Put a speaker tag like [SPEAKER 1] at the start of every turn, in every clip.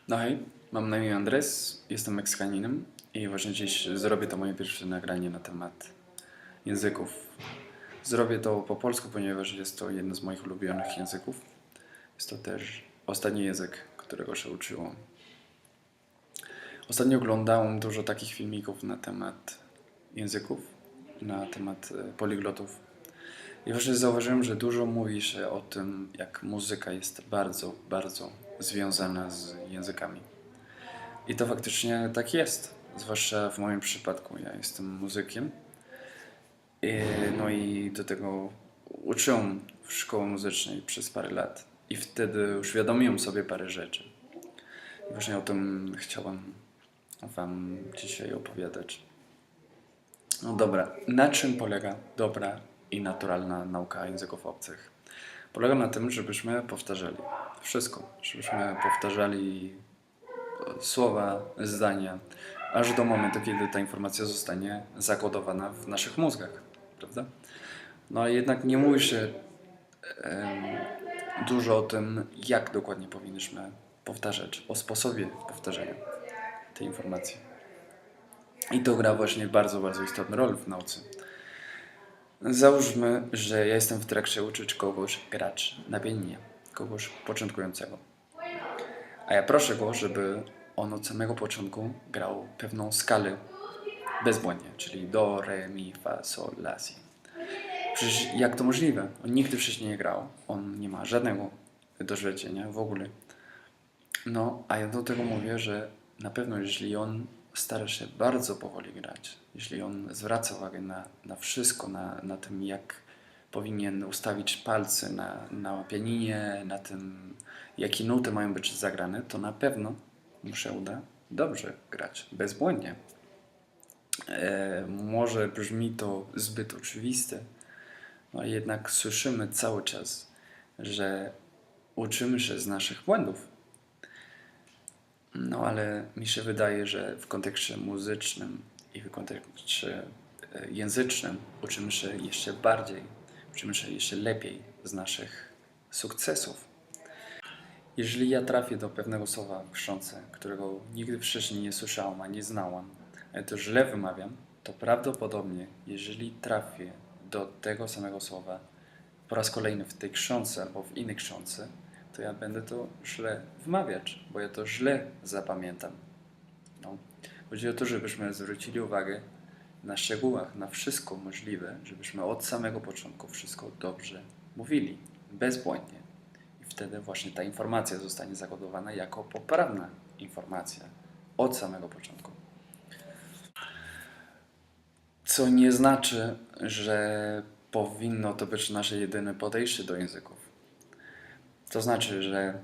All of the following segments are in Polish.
[SPEAKER 1] No hej, mam na imię Andres, jestem Meksykaninem i właśnie dziś zrobię to moje pierwsze nagranie na temat języków. Zrobię to po polsku, ponieważ jest to jeden z moich ulubionych języków. Jest to też ostatni język, którego się uczyłem. Ostatnio oglądałem dużo takich filmików na temat języków, na temat poliglotów. I właśnie zauważyłem, że dużo mówi się o tym, jak muzyka jest bardzo, bardzo związana z językami. I to faktycznie tak jest, zwłaszcza w moim przypadku. Ja jestem muzykiem, no i do tego uczyłem w szkole muzycznej przez parę lat. I wtedy uświadomiłem sobie parę rzeczy. I właśnie o tym chciałem Wam dzisiaj opowiadać. No dobra, na czym polega dobra i naturalna nauka języków obcych? Polega na tym, żebyśmy powtarzali wszystko, żebyśmy powtarzali słowa, zdania, aż do momentu, kiedy ta informacja zostanie zakodowana w naszych mózgach, prawda? No ale jednak nie mówi się dużo o tym, jak dokładnie powinniśmy powtarzać, o sposobie powtarzania tej informacji. I to gra właśnie bardzo, bardzo istotną rolę w nauce. Załóżmy, że ja jestem w trakcie uczyć kogoś grać na pianinie, kogoś początkującego. A ja proszę go, żeby on od samego początku grał pewną skalę bezbłędnie, czyli do, re, mi, fa, sol, la, si. Przecież jak to możliwe? On nigdy wcześniej nie grał, on nie ma żadnego doświadczenia w ogóle. No, a ja do tego mówię, że na pewno jeśli on stara się bardzo powoli grać, jeśli on zwraca uwagę na wszystko, na tym jak powinien ustawić palce na pianinie, na tym jakie nuty mają być zagrane, to na pewno mu się uda dobrze grać, bezbłędnie. Może brzmi to zbyt oczywiste, no jednak słyszymy cały czas, że uczymy się z naszych błędów. No ale mi się wydaje, że w kontekście muzycznym i w kontekście języcznym uczymy się jeszcze bardziej, uczymy się jeszcze lepiej z naszych sukcesów. Jeżeli ja trafię do pewnego słowa w książce, którego nigdy wcześniej nie słyszałem, a nie znałam, ale to źle wymawiam, to prawdopodobnie, jeżeli trafię do tego samego słowa po raz kolejny w tej książce albo w innej książce, to ja będę to źle wymawiać, bo ja to źle zapamiętam. No. Chodzi o to, żebyśmy zwrócili uwagę na szczegółach, na wszystko możliwe, żebyśmy od samego początku wszystko dobrze mówili, bezbłędnie. I wtedy właśnie ta informacja zostanie zakodowana jako poprawna informacja od samego początku. Co nie znaczy, że powinno to być nasze jedyne podejście do języków. To znaczy, że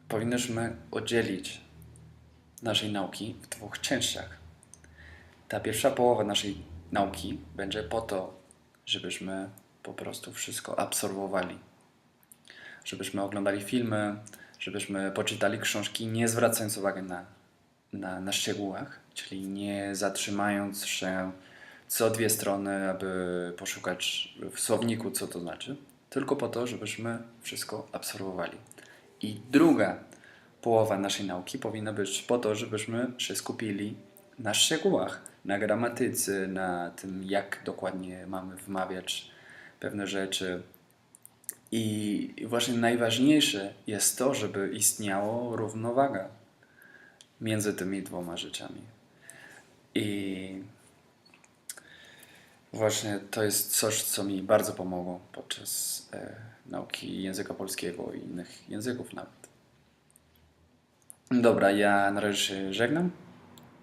[SPEAKER 1] powinniśmy oddzielić naszej nauki w dwóch częściach. Ta pierwsza połowa naszej nauki będzie po to, żebyśmy po prostu wszystko absorbowali. Żebyśmy oglądali filmy, żebyśmy poczytali książki, nie zwracając uwagi na szczegółach, czyli nie zatrzymając się co dwie strony, aby poszukać w słowniku, co to znaczy, tylko po to, żebyśmy wszystko absorbowali. I druga połowa naszej nauki powinna być po to, żebyśmy się skupili na szczegółach, na gramatyce, na tym, jak dokładnie mamy wymawiać pewne rzeczy. I właśnie najważniejsze jest to, żeby istniała równowaga między tymi dwoma rzeczami. I właśnie to jest coś, co mi bardzo pomogło podczas nauki języka polskiego i innych języków nawet. Dobra, ja na razie się żegnam.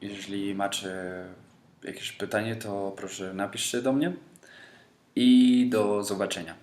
[SPEAKER 1] Jeżeli macie jakieś pytanie, to proszę napiszcie do mnie i do zobaczenia.